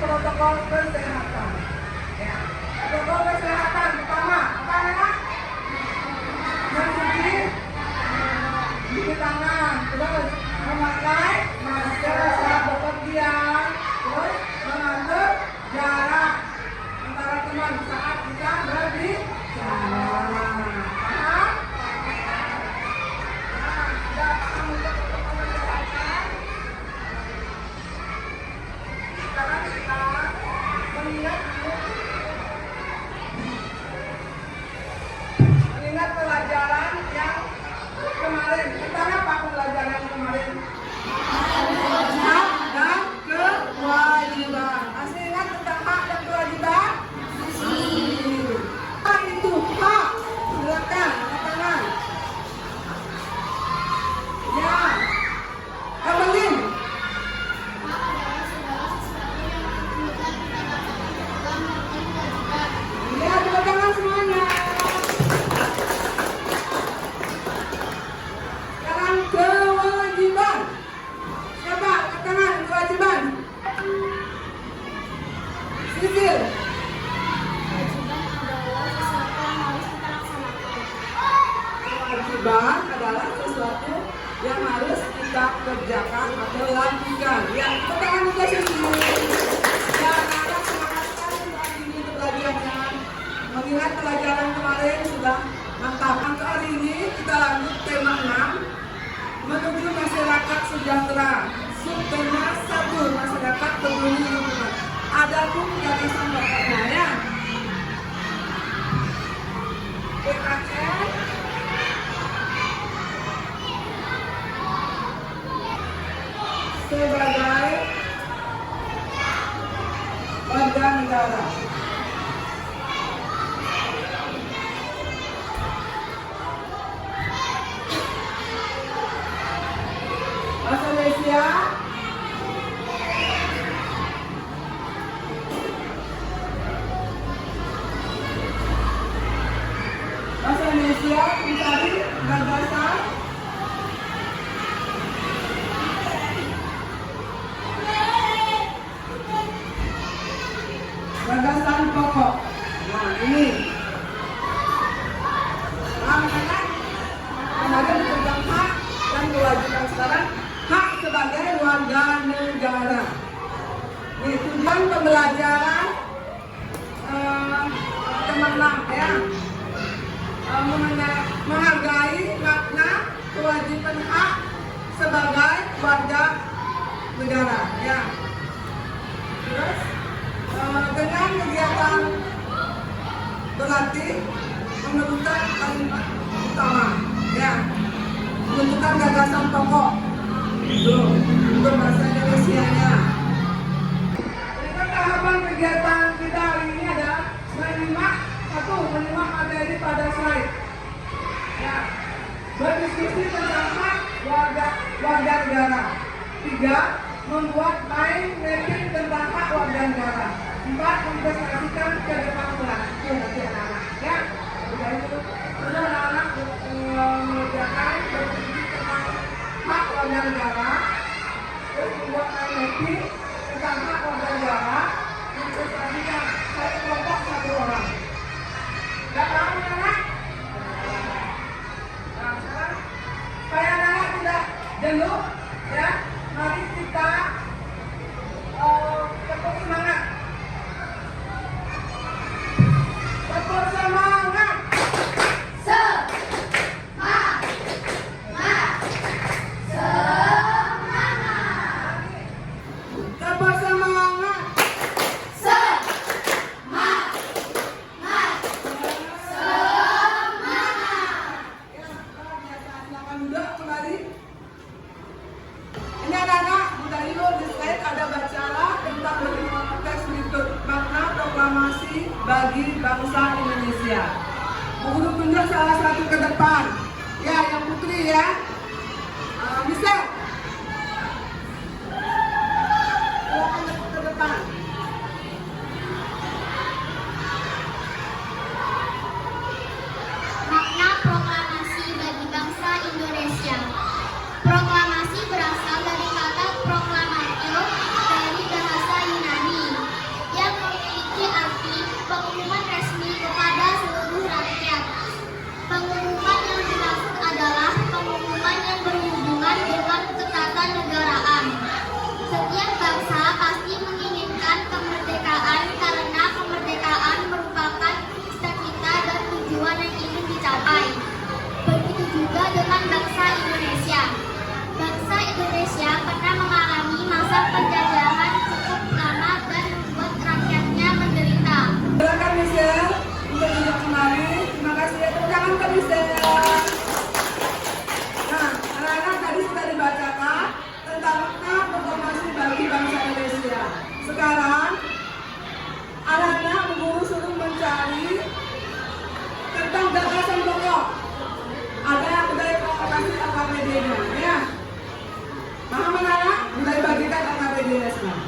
protokol kesehatan. Ya. Protokol kesehatan pertama apa ya? Mencuci tangan, terus memakai masker saat bepergian, terus mengatur jarak antara teman saat kita berbicara. Paham? Sudah paham untuk protokol kesehatan? Sekarang kita mengingat pelajaran yang kemarin. Tentang apa pelajaran kemarin? Hak dan kewajiban. Masih ingat tentang hak dan kewajiban? Apa itu hak? Silakan, angkat tangan. Ya, Evelyn. Ya, tepuk tangan semuanya. Sekarang kewajiban. Siapa? Angkat tangan, kewajiban. Sisil. Kewajiban adalah sesuatu yang harus kita kerjakan atau lakukan. Ya, tepuk tangan juga Sisil. Ya, anak-anak semangat sekali untuk hari ini untuk pelajarannya. Mengingat pelajaran kemarin sudah mantap. Untuk hari ini kita lanjut tema 6, menuju masyarakat sejahtera. Subtema 1, masyarakat peduli lingkungan. Ada pun gagasan bapaknya ya. PKN sebagai warga negara. Bahasa Indonesia. Bahasa Indonesia mencari gagasan pokok. Nah, ini. Anak-anak kemarin tentang hak dan kewajiban, sekarang hak sebagai warga negara. Ini tujuan pembelajaran teman ya, menghargai makna kewajiban hak sebagai warga negara ya. Terus dengan kegiatan berlatih menentukan kalimat utama ya, menentukan gagasan pokok itu untuk bahasa Indonesia-nya. Tahapan kegiatan kita hari ini adalah menyimak materi pada slide ya, berdiskusi tentang hak warga negara. 3, membuat mind mapping tentang hak warga negara. 4, menginvestasikan ke depan kelas. Itu nanti anak-anak ya. Udah itu sudah anak-anak mengerjakan berdiskusi tentang hak warga negara, terus membuat mind mapping tentang hak warga negara, menginvestasikan satu kelompok 1 orang. Gak tahu anak? Nah, sekarang supaya anak tidak jenuh ya, mari kita tetap semangat. Tetap semangat. Tetap semangat. Ini anak-anak, Bunda Ilo di slide ada bacalah tentang teks berikut makna proklamasi bagi bangsa Indonesia. Bu Guru tunjuk salah satu ke depan. Ya, yang putri ya. Bisa? Silakan ke depan. Makna proklamasi bagi bangsa Indonesia. Proklamasi berasal dari kata proklamatio dari bahasa Yunani sekarang anak-anak Bu Guru suruh mencari tentang gagasan pokok. Ada budaya proklamasi KKPD-nya, ya. Paham anak-anak? Mulai bagikan KKPD-nya sekarang.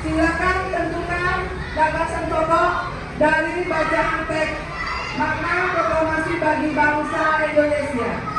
Silakan tentukan gagasan pokok dari bacaan teks makna proklamasi bagi bangsa Indonesia.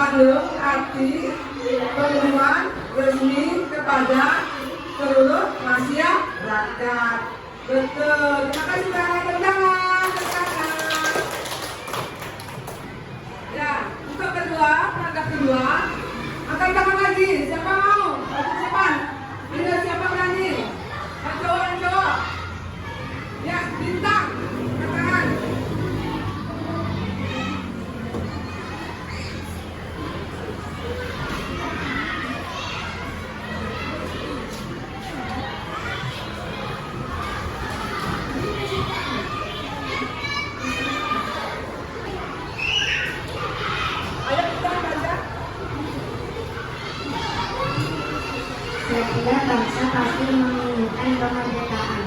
mengandung arti pengumuman resmi kepada seluruh masyarakat. Betul. Terima kasih banyak tendangan. Ya, untuk kedua, langkah kedua, angkat tangan lagi. Siapa mau? Partisipan. Ayo, siapa berani? Yang cowok. Ya, bintang. Angkat tangan. setiap bangsa pasti menginginkan kemerdekaan.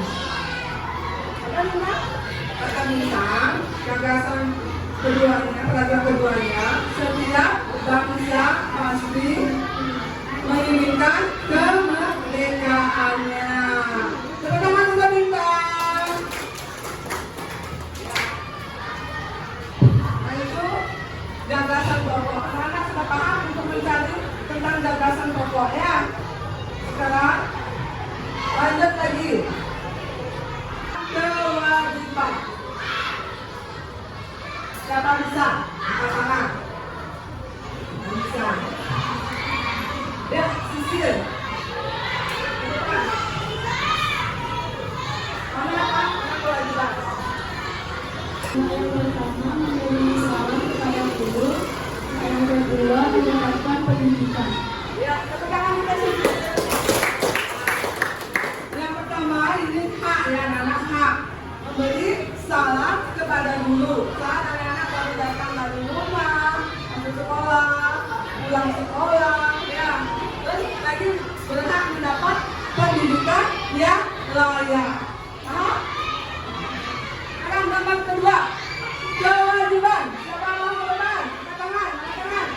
Kata bintang, gagasan keduanya, pelajar keduanya, setiap bangsa pasti menginginkan kemerdekaannya. Tepuk tangan untuk bintang. Nah itu gagasan pokok. Anak-anak sudah paham untuk mencari tentang gagasan pokok ya. Sekarang lanjut lagi. Kewajiban. Siapa bisa? Angkat tangan. Bisa. Ya, sisir. Depan. Mana apa? Kewajiban. Yang pertama mengirim salam kepada guru, yang kedua meningkatkan pendidikan. Ya, tepuk tangan kita sisir. Yang pertama ini hak ya, anak hak memberi salam kepada guru saat anak-anak baru datang dari rumah, masuk sekolah, pulang sekolah, ya. Terus lagi berhak mendapat pendidikan yang layak. Hah? Sekarang nomor kedua, kewajiban. Siapa mau ke depan? Angkat tangan, angkat tangan.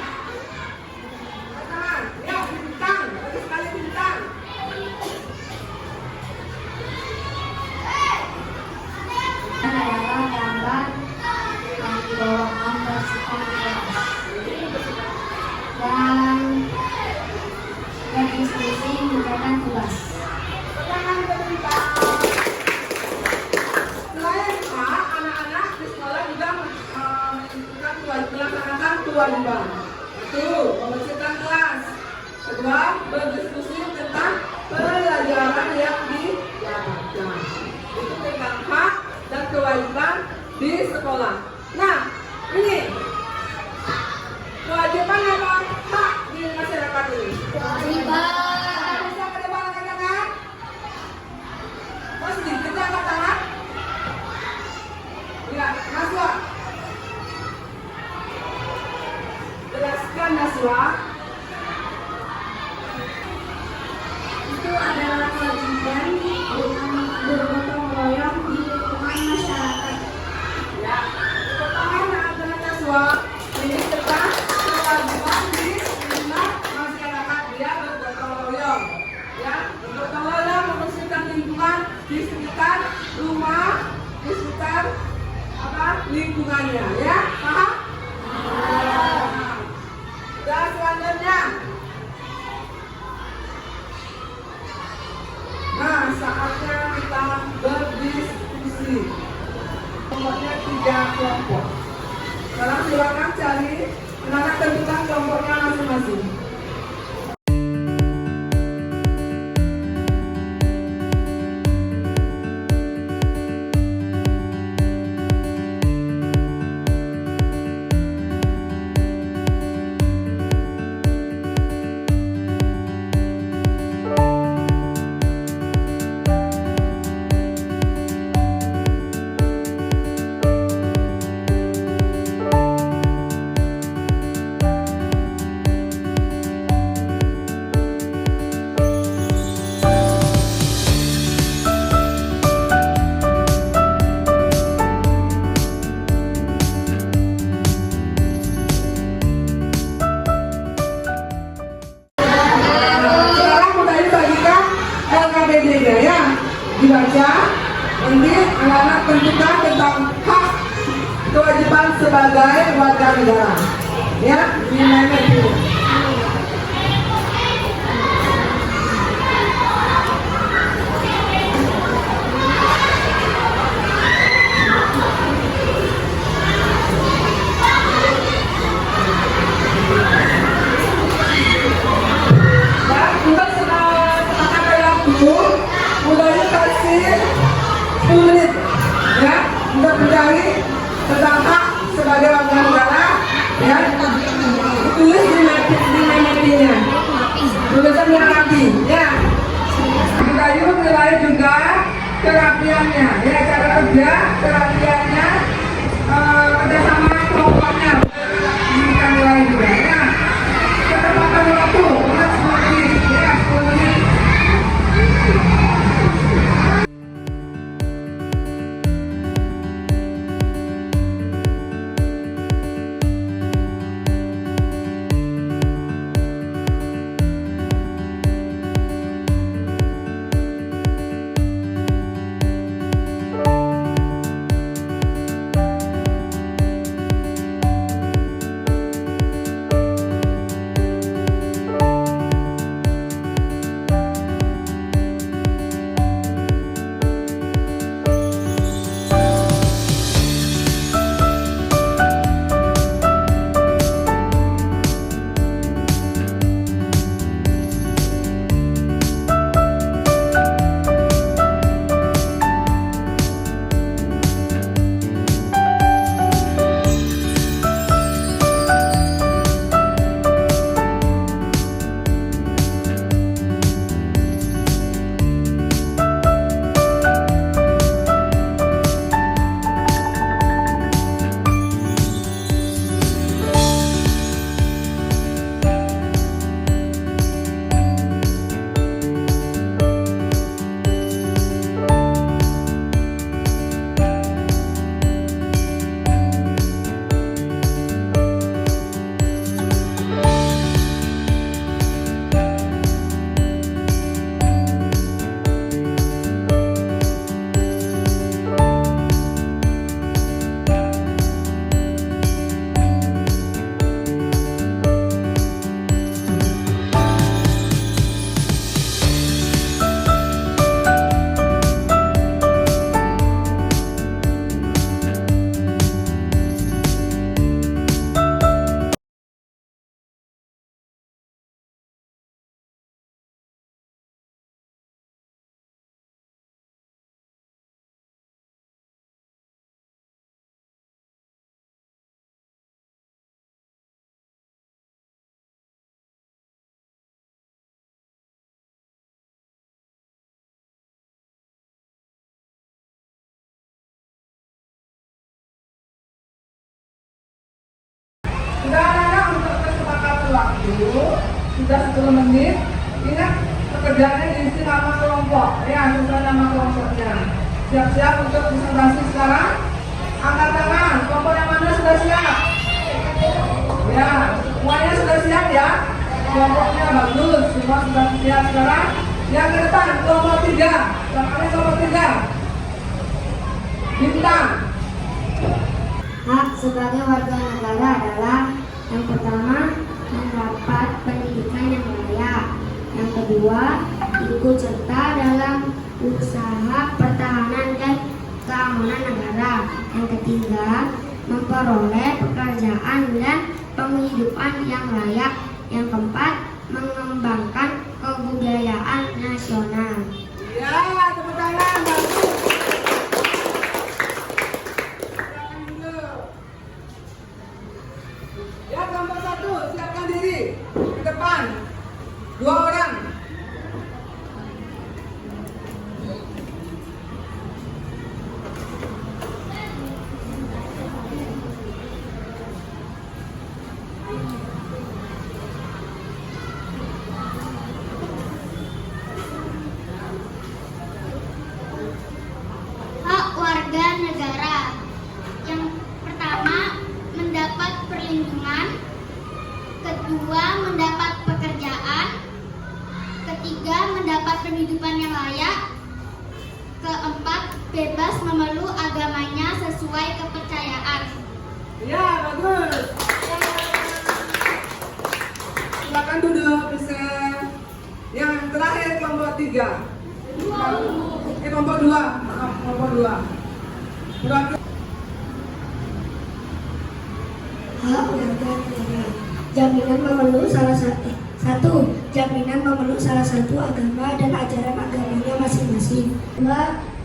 Angkat tangan. Ya, bintang. Bagi sekali bintang. Adalah gambar di bawah membersihkan kelas dan berdiskusi mengerjakan tugas. Tangan ke bintang. Selain hak, anak-anak di sekolah juga melaksanakan kewajiban. Satu, membersihkan kelas. Kedua, berdiskusi tentang pelajaran yang didapatkan. Itu tentang hak dan kewajiban di sekolah. Nah, ini kewajiban apa hak di masyarakat ini? Kewajiban. Bisa ke depan angkat tangan. Mas sedikit angkat tangan. Ya, Naswa. Jelaskan Naswa. Itu adalah kewajiban dengan bergotong royong di lingkungan masyarakat. Ya, pertama adalah Naswa. Ini tentang kewajiban di lingkungan masyarakat dia bergotong royong. Ya, bergotong royong membersihkan lingkungan di sekitar rumah, di sekitar apa lingkungannya. Ya, paham? Dan selanjutnya. Nah, saatnya kita berdiskusi. Kelompoknya 3 kelompok. Sekarang silakan cari anak-anak tentukan kelompoknya masing-masing. LKPD-nya ya dibaca, nanti anak-anak tentukan tentang hak kewajiban sebagai warga negara ya, nilainya itu. Dan untuk sekarang waktu mulai kasih 10 menit ya untuk mencari tentang hak sebagai warga negara ya, tulis di mapnya, tulisan yang rapi ya. Kita yuk nilai juga kerapiannya ya, cara kerja kerapiannya, kerjasama kelompoknya kita nilai juga ya. Ketepatan waktu 10 menit ya, 10 menit. Dulu sudah 10 menit. Ingat pekerjaannya diisi nama kelompok. Ya, sesuai nama kelompoknya. Siap-siap untuk presentasi sekarang. Angkat tangan. Kelompok yang mana sudah siap? Ya, semuanya sudah siap ya. Kelompoknya bagus. Semua sudah siap sekarang. Yang ke depan kelompok 3. Siapa kelompok 3? Bintang. Hak sebagai warga negara adalah yang pertama, mendapat pendidikan yang layak. Yang kedua, ikut serta dalam usaha pertahanan dan keamanan negara. Yang ketiga, memperoleh pekerjaan dan penghidupan yang layak. Yang keempat, mengembangkan kebudayaan nasional. Ya, tepuk tangan. Bagus. Ya, kelompok 1, siapkan diri. Ke depan. 2 orang. Hak warga negara. Yang pertama, mendapat perlindungan. Kedua, mendapat pekerjaan. Ketiga, mendapat penghidupan yang layak. Keempat, bebas memeluk agamanya sesuai kepercayaan. Ya, bagus. Silakan duduk, bisa. Yang terakhir kelompok 3. Kelompok 2. Maaf, kelompok 2. Hak warga negara. Jaminan memeluk salah satu agama dan ajaran agamanya masing-masing. 2.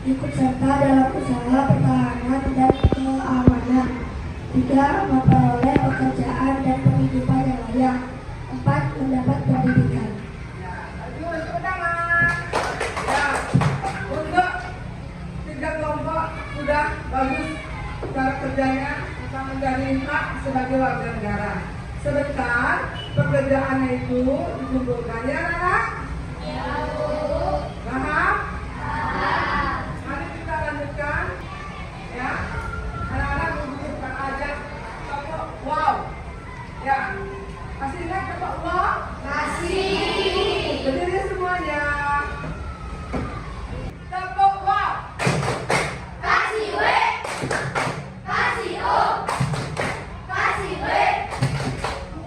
Ikut serta dalam usaha pertahanan dan keamanan. 3. Memperoleh pekerjaan dan penghidupan yang layak. 4. Mendapat pendidikan. Bagus, tepuk tangan. Ya, untuk 3 kelompok sudah bagus cara kerjanya akan menjadi hak sebagai warga negara. Sebentar, pekerjaannya itu dikumpulkan ya, anak? Ya, Bu. Paham? Paham. Mari kita lanjutkan. Ya, anak-anak bukan aja kelompok wow. Ya, masih ingat kelompok wow? Masih. Berdiri semuanya. Kelompok wow. Kasih W, kasih O, kasih W.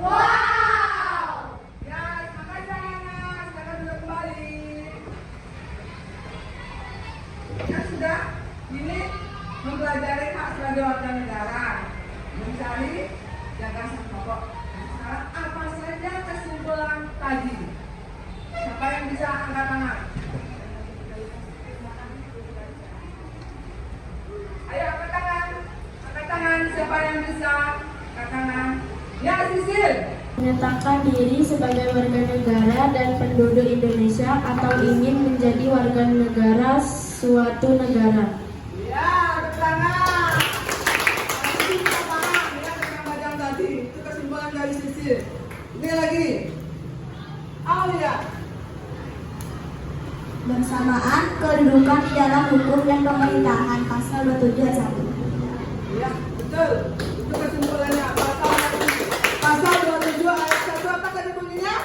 Wow. Ya, makasih anak-anak. Silakan duduk kembali. Ya sudah, ini mempelajari hak sebagai warga negara, mencari gagasan pokok. Sekarang apa saja kesimpulan tadi? Siapa yang bisa angkat tangan? Ayo angkat tangan. Angkat tangan. Siapa yang bisa angkat tangan? Ya, Sisil. Menyatakan diri sebagai warga negara dan penduduk Indonesia atau ingin menjadi warga negara suatu negara. Ya, angkat tangan. Tadi kita paham ya dengan bacaan tadi. Itu kesimpulan dari Sisil. Ini lagi. Aulia. Bersamaan kedudukan di dalam hukum dan pemerintahan pasal 27 ayat 1. Ya, betul. Itu kesimpulannya. Pasal 27 ayat 1 apa tadi bunyinya?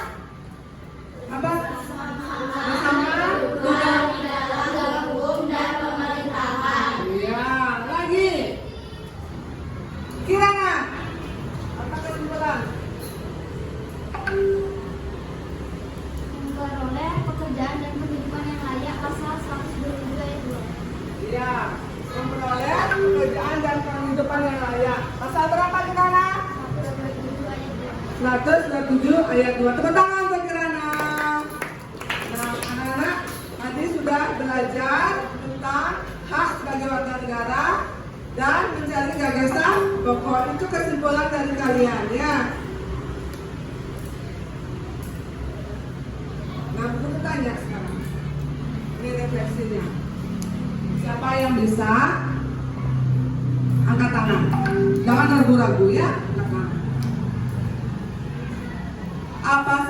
Apa? Bersama di dalam hukum dan pemerintahan. Ya, lagi. Kirana. Apa kesimpulan? Memperoleh pekerjaan dan penghidupan yang layak pasal 122 ayat 2. Ya, memperoleh pekerjaan dan penghidupan yang layak. Pasal berapa Kirana? 127 ayat 2. Tepuk tangan untuk Kirana. Nah, anak-anak tadi sudah belajar tentang hak sebagai warga negara dan mencari gagasan pokok. Itu kesimpulan dari kalian ya. Nah, aku tanya sekarang. Ini refleksinya. Siapa yang bisa angkat tangan? Jangan ragu-ragu ya. Angkat tangan. Apa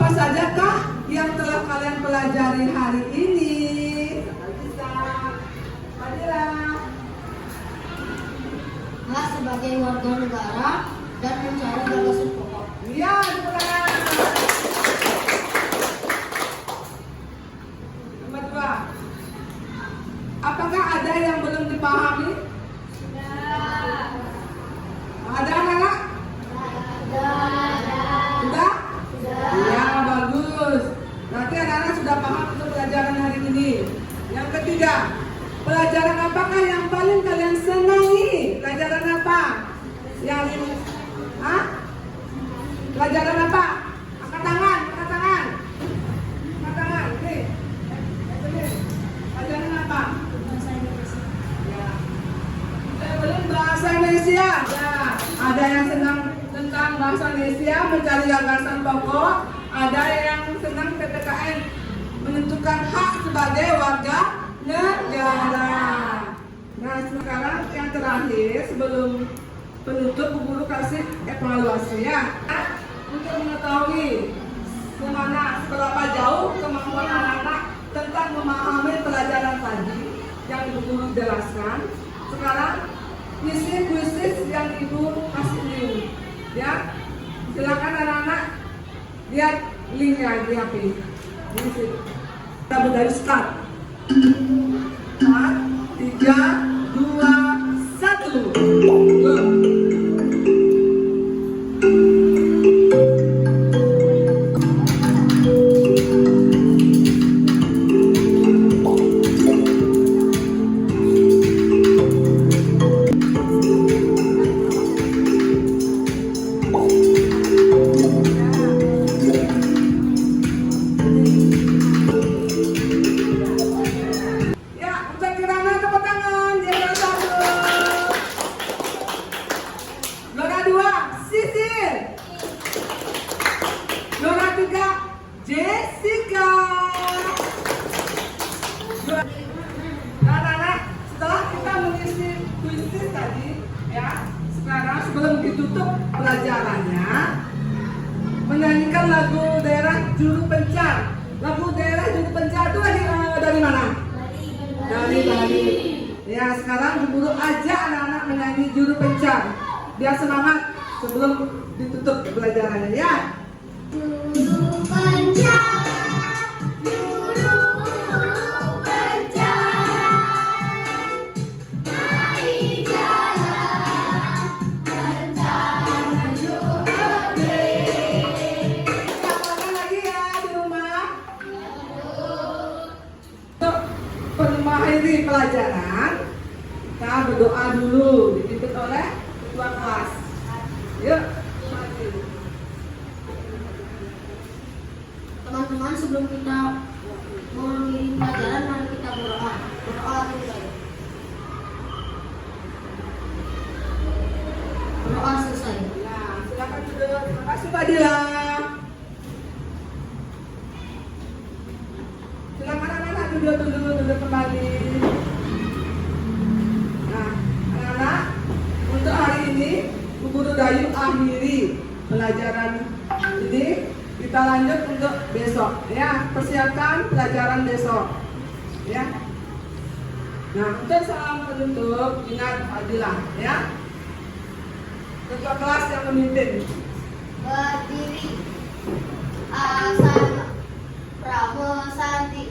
sajakah yang telah kalian pelajari hari ini? Bisa. Fadila. Hak sebagai warga negara dan mencari gagasan pokok. Iya, benar. Nomor 2. Apakah ada yang belum dipahami? Ada anak-anak? Sudah? Iya, bagus. Berarti anak-anak sudah paham untuk pelajaran hari ini. Yang ketiga, pelajaran apakah yang paling kalian senangi? Pelajaran apa? Yang ini? Hah? Pelajaran apa? Angkat tangan, angkat tangan. Angkat tangan, nih. Pelajaran apa? Ya. Belum bahasa Indonesia. Ya. Ada yang senang tentang bahasa Indonesia, mencari gagasan pokok. Ada yang senang PPKN, menentukan hak sebagai warga negara. Nah, sekarang yang terakhir sebelum penutup, Bu Guru kasih evaluasi ya. Untuk mengetahui seberapa jauh kemampuan anak-anak tentang memahami pelajaran tadi yang Ibu Guru jelaskan. Sekarang isi kuisis yang Ibu kasih link ya. Silakan anak-anak lihat linknya di HP. Ini sih. Kita mulai start. 4, 3, 2, 1. Go. Jessica. Anak-anak, setelah kita mengisi kuisis tadi, ya, sekarang sebelum ditutup pelajarannya, menyanyikan lagu daerah Juru Pencar. Lagu daerah Juru Pencar itu lagi dari mana? Dari Bali. Ya, sekarang Bu Guru ajak anak-anak menyanyi Juru Pencar. Biar semangat sebelum ditutup pelajarannya, ya. Juru pencar, juru pencar, mari jalan pencar menuju negeri. Siapkan lagi ya di rumah. Untuk mengakhiri pelajaran, kita berdoa dulu dipimpin oleh ketua kelas. Yuk, mari. Teman-teman, sebelum kita mengakhiri pelajaran, mari kita berdoa. Berdoa dulu guys. Berdoa selesai. Nah, silakan duduk. Terima kasih Fadila. Silakan anak-anak duduk kembali. Nah, anak-anak, untuk hari ini Bu Guru Dayu akhiri pelajaran ini. Kita lanjut untuk besok, ya. Persiapkan pelajaran besok, ya. Nah, untuk salam penutup, ingat Fadila, ya. Ketua kelas yang memimpin. Berdiri. Asana. Pramu Santi.